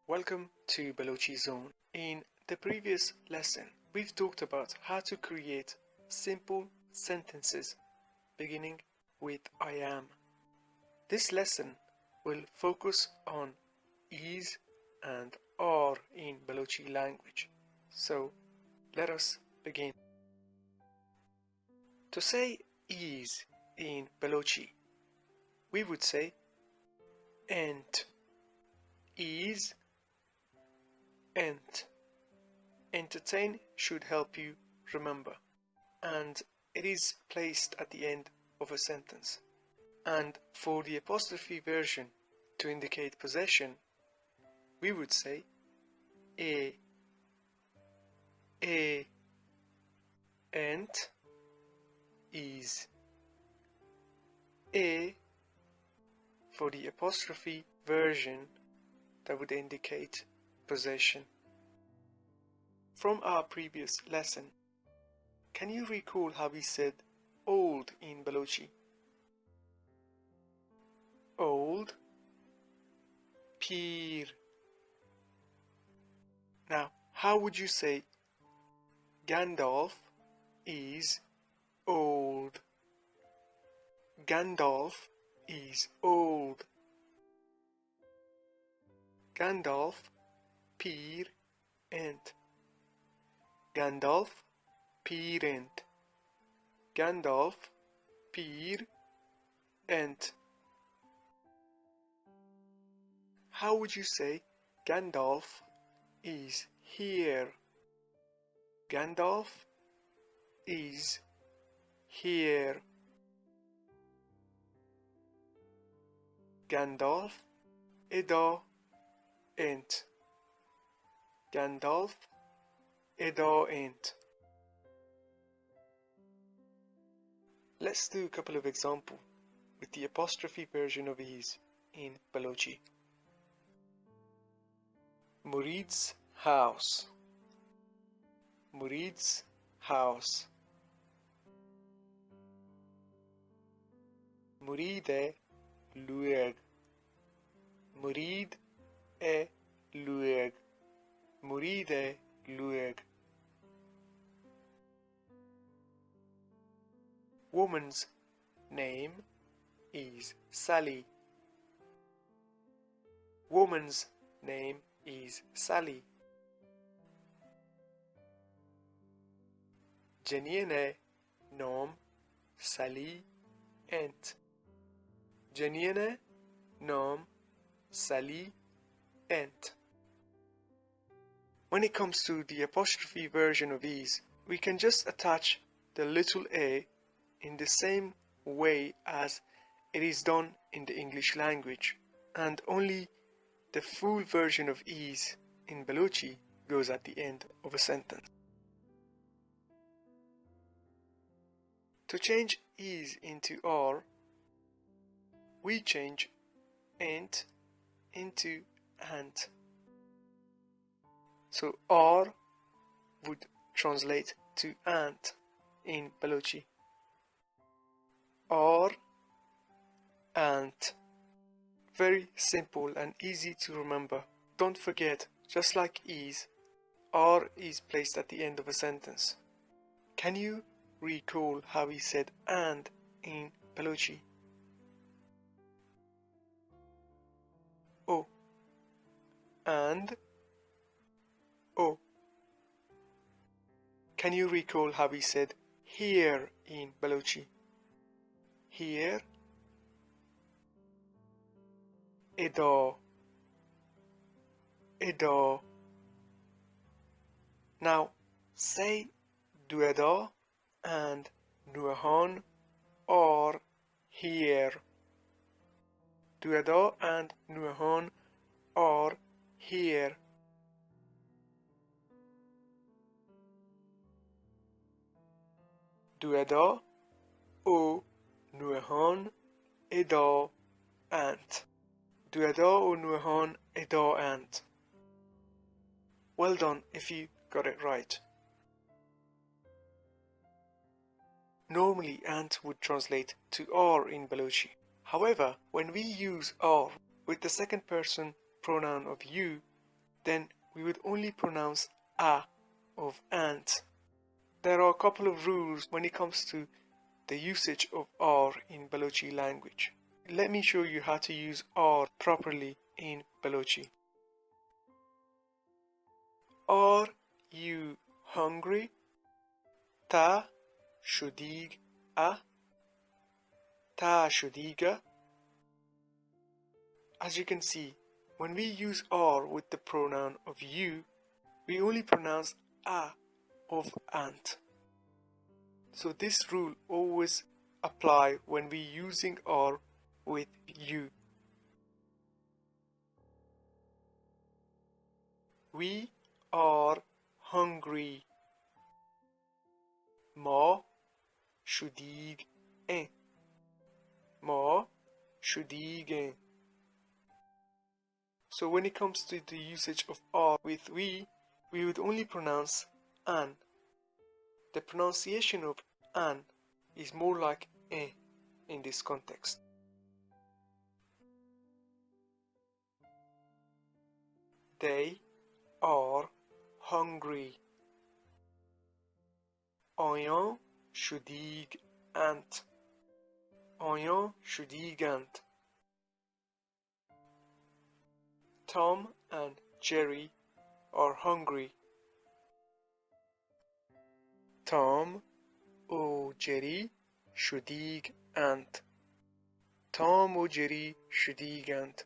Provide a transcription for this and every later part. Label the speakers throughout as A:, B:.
A: Welcome to Balochi Zone. In the previous lesson, we've talked about how to create simple sentences beginning with I am. This lesson will focus on is and are in Balochi language. So let us begin. To say is in Balochi, we would say ent. Is ent. Entertain should help you remember, and it is placed at the end of a sentence. And for the apostrophe version to indicate possession, we would say ent, is. For the apostrophe version that would indicate possession. From our previous lesson, can you recall how we said old in Balochi? Old, peer. Now, how would you say Gandalf is old? Gandalf is old. Gandalf, peer, ent. Gandalf, peer, ent. Gandalf, peer, ent. How would you say Gandalf is here? Gandalf is here. Gandalf eda ent. Gandalf eda ent. Let's do a couple of examples with the apostrophe version of is in Balochi. Murid's house. Murid's house. Murid lueg. Murid lueg. Murid lueg. Woman's name is Sally. Woman's name is Sally. Jeniene nom Sally ent. Jeniene nom Sally ent. When it comes to the apostrophe version of is, we can just attach the little a in the same way as it is done in the English language, and only the full version of is in Balochi goes at the end of a sentence. To change is into are, we change ent into ant. So are would translate to ant in Balochi. Are, ant. Very simple and easy to remember. Don't forget, just like is, are is placed at the end of a sentence. Can you recall how we said and in Balochi? Oh. And oh. Can you recall how we said here in Balochi? Here. Eda. Eda. Now say dueda and nuahan are here. Dueda and nuahan are here. Dueda o nuahan eda ant. Dueda o nuahan eda ant. Well done if you got it right. Normally ant would translate to are in Balochi. However, when we use are with the second person pronoun of you, then we would only pronounce a of ant. There are a couple of rules when it comes to the usage of R in Balochi language. Let me show you how to use R properly in Balochi. Are you hungry? Ta shudig a. Ta shudiga. As you can see, when we use R with the pronoun of you, we only pronounce a of ant. So this rule always apply when we using R with you. We are hungry. ما شدیگ ان. ما شدیگ. So when it comes to the usage of R with we would only pronounce an. The pronunciation of an is more like in this context. They are hungry. آیان شدیگ اند. آیان شدیگند. Tom and Jerry are hungry. Tom و جری شدیگ اند. تام و جری شدیگند.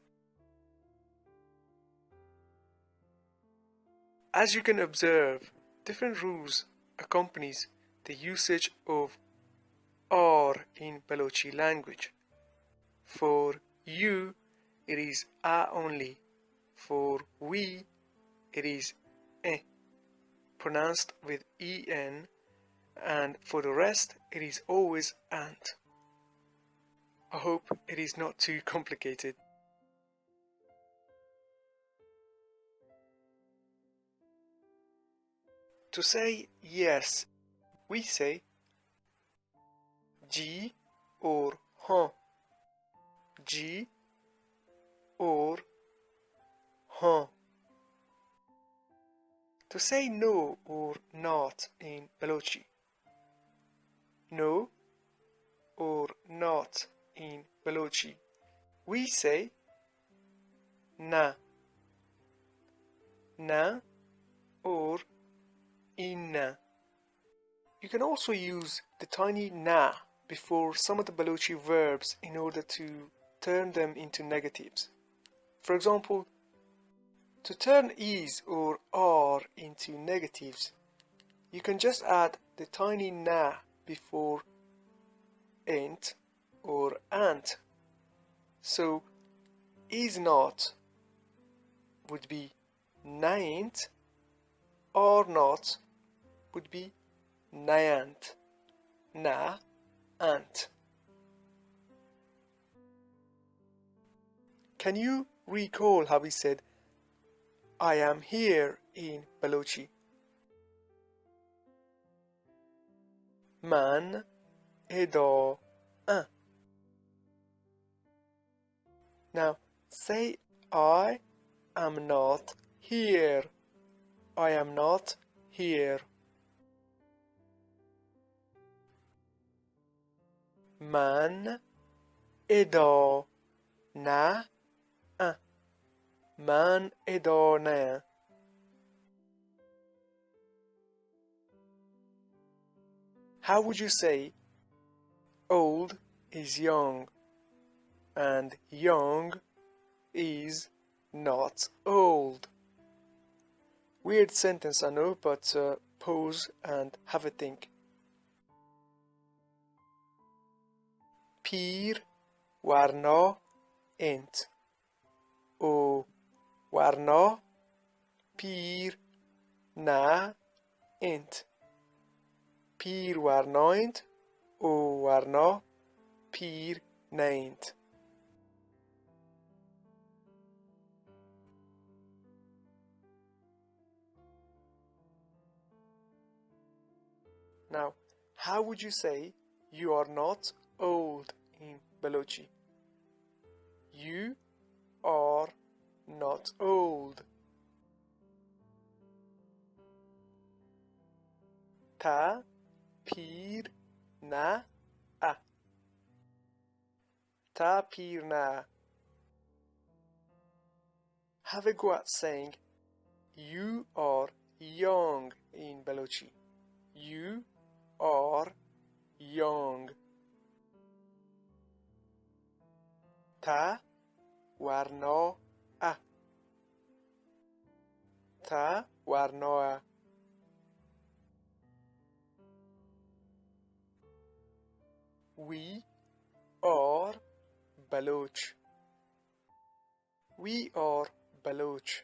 A: As you can observe, different rules accompanies the usage of R in Balochi language. For you, it is a only. For we, it is e, pronounced with en, and for the rest, it is always ant. I hope it is not too complicated. To say yes, we say ji or ha. Ji or ha. To say no or not in Balochi. No or not in Balochi. We say na. Na or inna. You can also use the tiny na before some of the Balochi verbs in order to turn them into negatives. For example, to turn is or are into negatives, you can just add the tiny na before ain't or ant. So is not would be naint, or not would be nayant, na ant. Can you recall how we said I am here in Balochi? Man edo an. Now say I am not here. I am not here. Man edo na an. Man edo na. How would you say old is young and young is not old? Weird sentence, I know, but pause and have a think. Pir warna ent. O warna pir na ent. Pir warna ent. O warna pir naint. Now, how would you say you are not old in Balochi? You are not old. Ta pir na a. Ta pir na. Have a go at saying you are young in Balochi. You are young. Ta warno a. Ta warno a. We are Baloch. We are Baloch.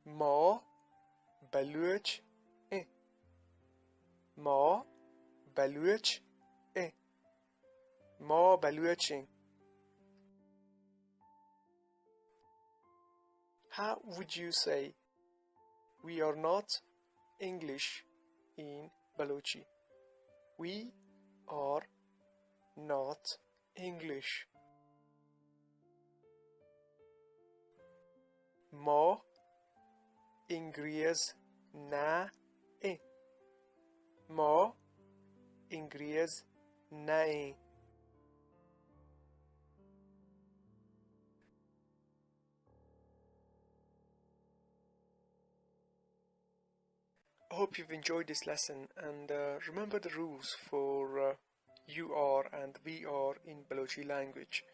A: ما بلوچ اه. ما بلوچ اه. ما بلوچیم. How would you say we are not English in Balochi? We are not English. ما انگریز نه ای. ما انگریز نه ای. I hope you've enjoyed this lesson, and remember the rules for you are and we are in Balochi language.